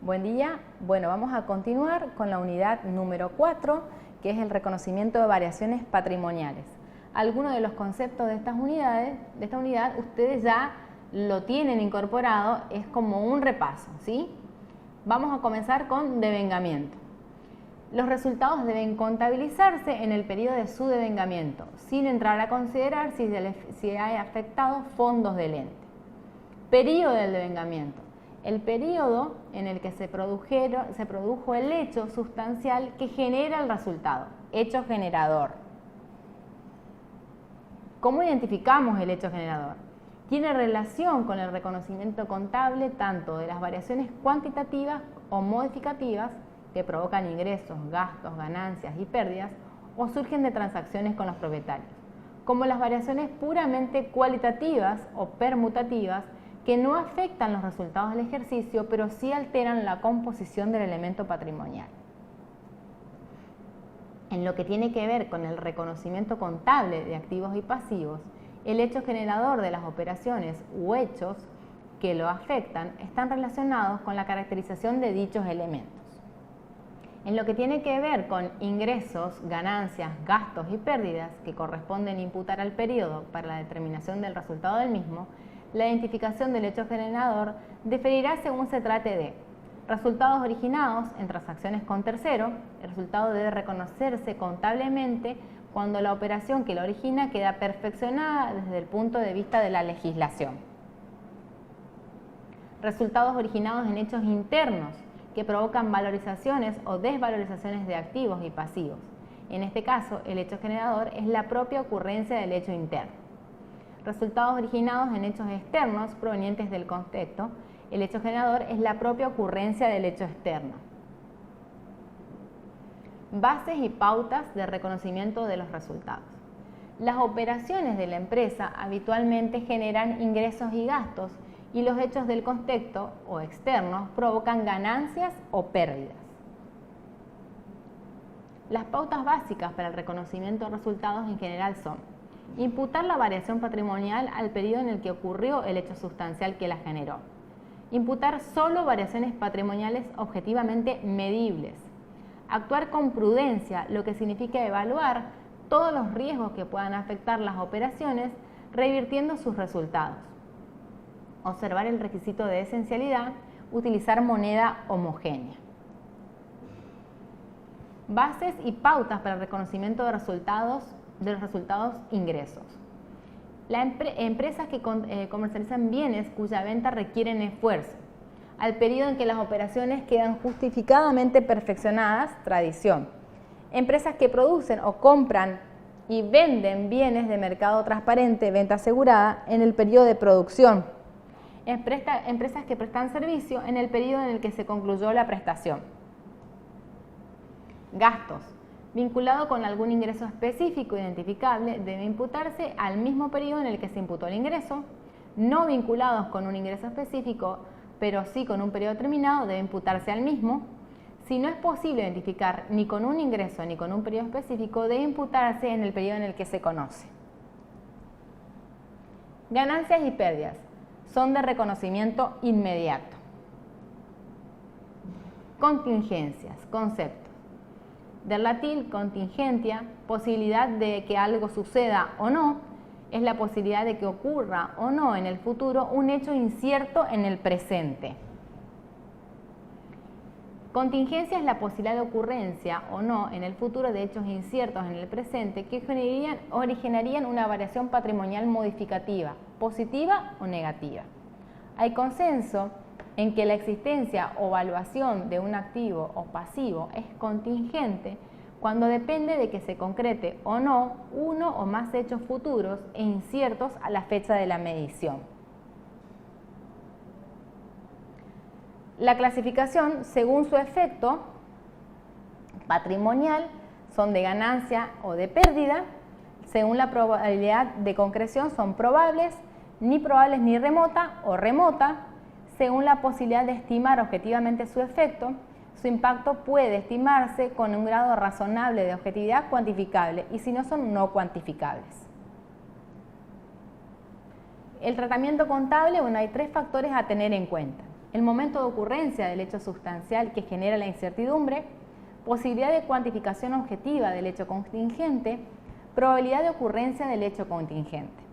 Buen día. Bueno, vamos a continuar con la unidad número 4, que es el reconocimiento de variaciones patrimoniales. Algunos de los conceptos de esta unidad, ustedes ya lo tienen incorporado, es como un repaso, ¿sí? Vamos a comenzar con devengamiento. Los resultados deben contabilizarse en el periodo de su devengamiento, sin entrar a considerar si hay afectado fondos del ente. Período del devengamiento. El periodo en el que se produjo el hecho sustancial que genera el resultado, hecho generador. ¿Cómo identificamos el hecho generador? Tiene relación con el reconocimiento contable tanto de las variaciones cuantitativas o modificativas que provocan ingresos, gastos, ganancias y pérdidas o surgen de transacciones con los propietarios, como las variaciones puramente cualitativas o permutativas que no afectan los resultados del ejercicio, pero sí alteran la composición del elemento patrimonial. En lo que tiene que ver con el reconocimiento contable de activos y pasivos, el hecho generador de las operaciones u hechos que lo afectan están relacionados con la caracterización de dichos elementos. En lo que tiene que ver con ingresos, ganancias, gastos y pérdidas que corresponden imputar al periodo para la determinación del resultado del mismo, la identificación del hecho generador diferirá según se trate de resultados originados en transacciones con tercero. El resultado debe reconocerse contablemente cuando la operación que lo origina queda perfeccionada desde el punto de vista de la legislación. Resultados originados en hechos internos que provocan valorizaciones o desvalorizaciones de activos y pasivos. En este caso, el hecho generador es la propia ocurrencia del hecho interno. Resultados originados en hechos externos provenientes del contexto. El hecho generador es la propia ocurrencia del hecho externo. Bases y pautas de reconocimiento de los resultados. Las operaciones de la empresa habitualmente generan ingresos y gastos y los hechos del contexto o externos provocan ganancias o pérdidas. Las pautas básicas para el reconocimiento de resultados en general son: imputar la variación patrimonial al periodo en el que ocurrió el hecho sustancial que la generó. Imputar solo variaciones patrimoniales objetivamente medibles. Actuar con prudencia, lo que significa evaluar todos los riesgos que puedan afectar las operaciones, revirtiendo sus resultados. Observar el requisito de esencialidad, utilizar moneda homogénea. Bases y pautas para el reconocimiento de los resultados ingresos. Empresas que comercializan bienes cuya venta requieren esfuerzo. Al periodo en que las operaciones quedan justificadamente perfeccionadas, tradición. Empresas que producen o compran y venden bienes de mercado transparente, venta asegurada, en el periodo de producción. Empresas que prestan servicio en el periodo en el que se concluyó la prestación. Gastos. Vinculado con algún ingreso específico identificable, debe imputarse al mismo periodo en el que se imputó el ingreso. No vinculados con un ingreso específico, pero sí con un periodo determinado, debe imputarse al mismo. Si no es posible identificar ni con un ingreso ni con un periodo específico, debe imputarse en el periodo en el que se conoce. Ganancias y pérdidas son de reconocimiento inmediato. Contingencias, conceptos. Del latín contingentia, posibilidad de que algo suceda o no, es la posibilidad de que ocurra o no en el futuro un hecho incierto en el presente. Contingencia es la posibilidad de ocurrencia o no en el futuro de hechos inciertos en el presente que originarían una variación patrimonial modificativa, positiva o negativa. Hay consenso en que la existencia o valuación de un activo o pasivo es contingente cuando depende de que se concrete o no uno o más hechos futuros e inciertos a la fecha de la medición. La clasificación, según su efecto patrimonial, son de ganancia o de pérdida. Según la probabilidad de concreción, son probables, ni probables ni remota o remota. Según la posibilidad de estimar objetivamente su efecto, su impacto puede estimarse con un grado razonable de objetividad cuantificable y si no son no cuantificables. El tratamiento contable, bueno, hay tres factores a tener en cuenta. el momento de ocurrencia del hecho sustancial que genera la incertidumbre, posibilidad de cuantificación objetiva del hecho contingente, probabilidad de ocurrencia del hecho contingente.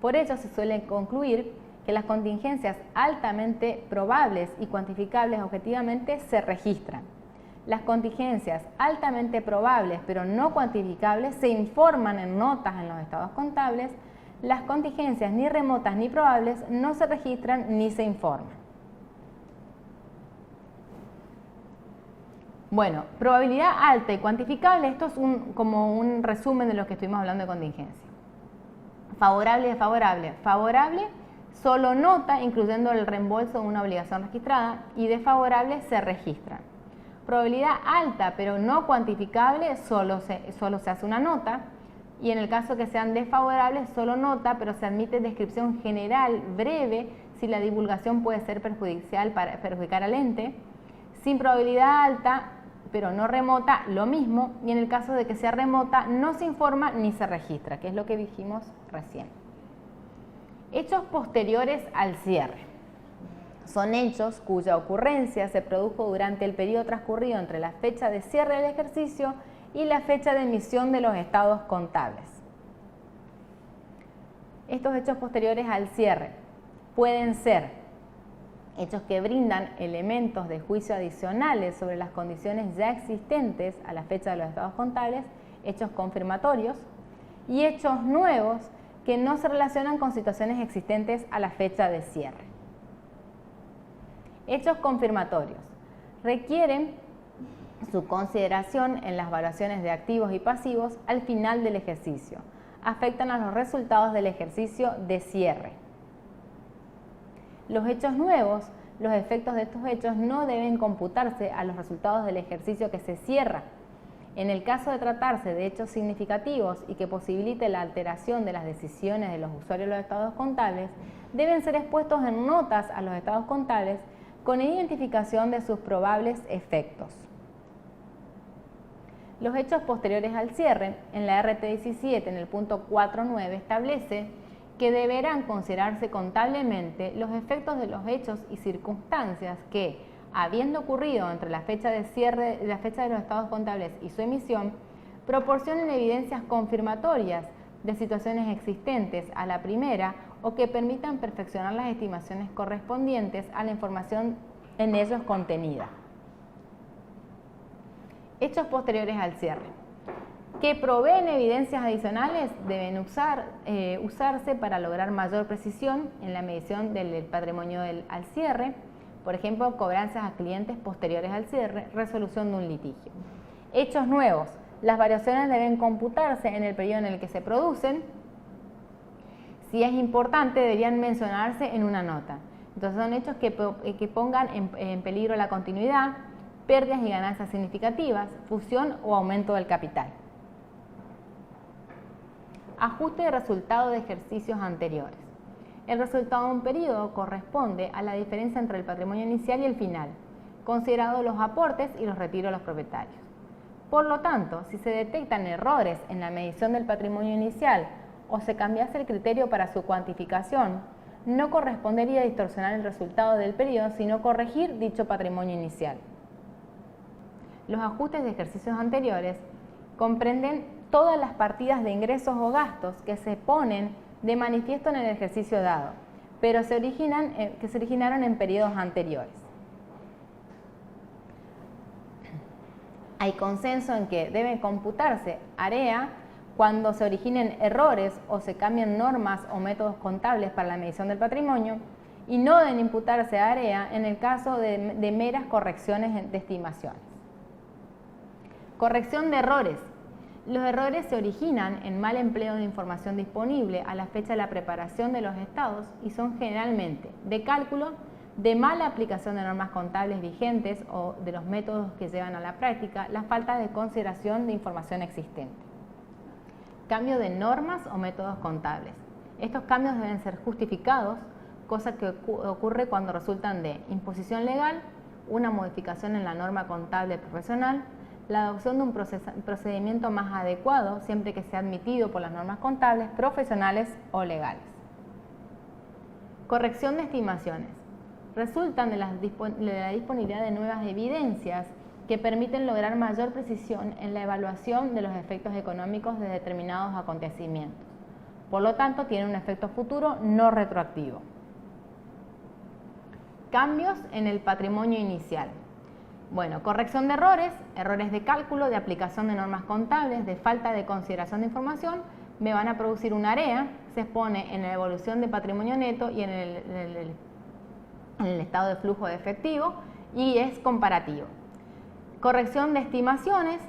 Por ello, se suele concluir que las contingencias altamente probables y cuantificables objetivamente se registran. Las contingencias altamente probables pero no cuantificables se informan en notas en los estados contables. Las contingencias ni remotas ni probables no se registran ni se informan. Bueno, probabilidad alta y cuantificable, esto es como un resumen de lo que estuvimos hablando de contingencia. Favorable y desfavorable. Favorable, solo nota, incluyendo el reembolso de una obligación registrada, y desfavorable se registran. Probabilidad alta, pero no cuantificable, solo se hace una nota, y en el caso que sean desfavorables, solo nota, pero se admite descripción general breve si la divulgación puede ser perjudicial para perjudicar al ente. Sin probabilidad alta, pero no remota, lo mismo, y en el caso de que sea remota, no se informa ni se registra, que es lo que dijimos recién. Hechos posteriores al cierre. Son hechos cuya ocurrencia se produjo durante el periodo transcurrido entre la fecha de cierre del ejercicio y la fecha de emisión de los estados contables. Estos hechos posteriores al cierre pueden ser hechos que brindan elementos de juicio adicionales sobre las condiciones ya existentes a la fecha de los estados contables, hechos confirmatorios, y hechos nuevos que no se relacionan con situaciones existentes a la fecha de cierre. Hechos confirmatorios requieren su consideración en las evaluaciones de activos y pasivos al final del ejercicio. Afectan a los resultados del ejercicio de cierre. Los hechos nuevos, los efectos de estos hechos no deben computarse a los resultados del ejercicio que se cierra. En el caso de tratarse de hechos significativos y que posibilite la alteración de las decisiones de los usuarios de los estados contables, deben ser expuestos en notas a los estados contables con identificación de sus probables efectos. Los hechos posteriores al cierre, en la RT 17, en el punto 4.9, establece que deberán considerarse contablemente los efectos de los hechos y circunstancias que, habiendo ocurrido entre la fecha de cierre, la fecha de los estados contables y su emisión, proporcionen evidencias confirmatorias de situaciones existentes a la primera o que permitan perfeccionar las estimaciones correspondientes a la información en ellos contenida. Hechos posteriores al cierre que proveen evidencias adicionales deben usarse para lograr mayor precisión en la medición del patrimonio al cierre, por ejemplo, cobranzas a clientes posteriores al cierre, resolución de un litigio. Hechos nuevos. Las variaciones deben computarse en el periodo en el que se producen. Si es importante, deberían mencionarse en una nota. Entonces son hechos que pongan en peligro la continuidad, pérdidas y ganancias significativas, fusión o aumento del capital. Ajuste de resultado de ejercicios anteriores. El resultado de un periodo corresponde a la diferencia entre el patrimonio inicial y el final, considerados los aportes y los retiros de los propietarios. Por lo tanto, si se detectan errores en la medición del patrimonio inicial o se cambiase el criterio para su cuantificación, no correspondería distorsionar el resultado del periodo, sino corregir dicho patrimonio inicial. Los ajustes de ejercicios anteriores comprenden todas las partidas de ingresos o gastos que se ponen de manifiesto en el ejercicio dado, pero que se originaron en periodos anteriores. Hay consenso en que debe computarse AREA cuando se originen errores o se cambien normas o métodos contables para la medición del patrimonio, y no deben imputarse a AREA en el caso de meras correcciones de estimaciones. Corrección de errores. Los errores se originan en mal empleo de información disponible a la fecha de la preparación de los estados y son generalmente de cálculo, de mala aplicación de normas contables vigentes o de los métodos que llevan a la práctica, la falta de consideración de información existente. Cambio de normas o métodos contables. Estos cambios deben ser justificados, cosa que ocurre cuando resultan de imposición legal, una modificación en la norma contable profesional, la adopción de un procedimiento más adecuado siempre que sea admitido por las normas contables, profesionales o legales. Corrección de estimaciones. Resultan de la disponibilidad de nuevas evidencias que permiten lograr mayor precisión en la evaluación de los efectos económicos de determinados acontecimientos. Por lo tanto, tiene un efecto futuro no retroactivo. Cambios en el patrimonio inicial. Bueno, corrección de errores, errores de cálculo, de aplicación de normas contables, de falta de consideración de información, me van a producir una área, se expone en la evolución de patrimonio neto y en el estado de flujo de efectivo y es comparativo. Corrección de estimaciones,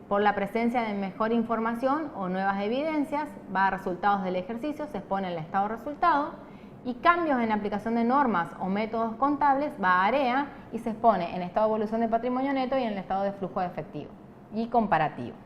por la presencia de mejor información o nuevas evidencias, va a resultados del ejercicio, se expone en el estado de resultado. Y cambios en la aplicación de normas o métodos contables va a área y se expone en estado de evolución de patrimonio neto y en el estado de flujo de efectivo y comparativo.